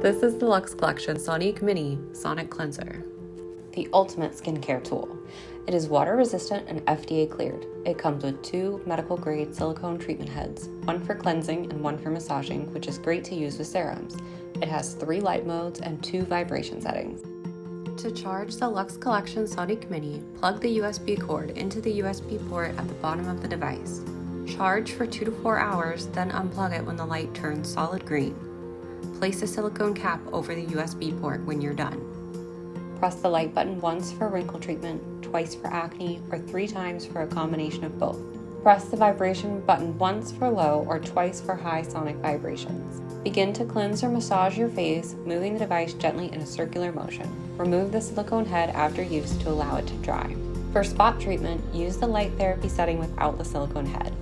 This is the Lux Collection Soniqué Mini Sonic Cleanser. The ultimate skincare tool. It is water resistant and FDA cleared. It comes with 2 medical grade silicone treatment heads, one for cleansing and one for massaging, which is great to use with serums. It has 3 light modes and 2 vibration settings. To charge the Lux Collection Soniqué Mini, plug the USB cord into the USB port at the bottom of the device. Charge for 2 to 4 hours, then unplug it when the light turns solid green. Place a silicone cap over the USB port when you're done. Press the light button once for wrinkle treatment, twice for acne, or 3 times for a combination of both. Press the vibration button once for low or twice for high sonic vibrations. Begin to cleanse or massage your face, moving the device gently in a circular motion. Remove the silicone head after use to allow it to dry. For spot treatment, use the light therapy setting without the silicone head.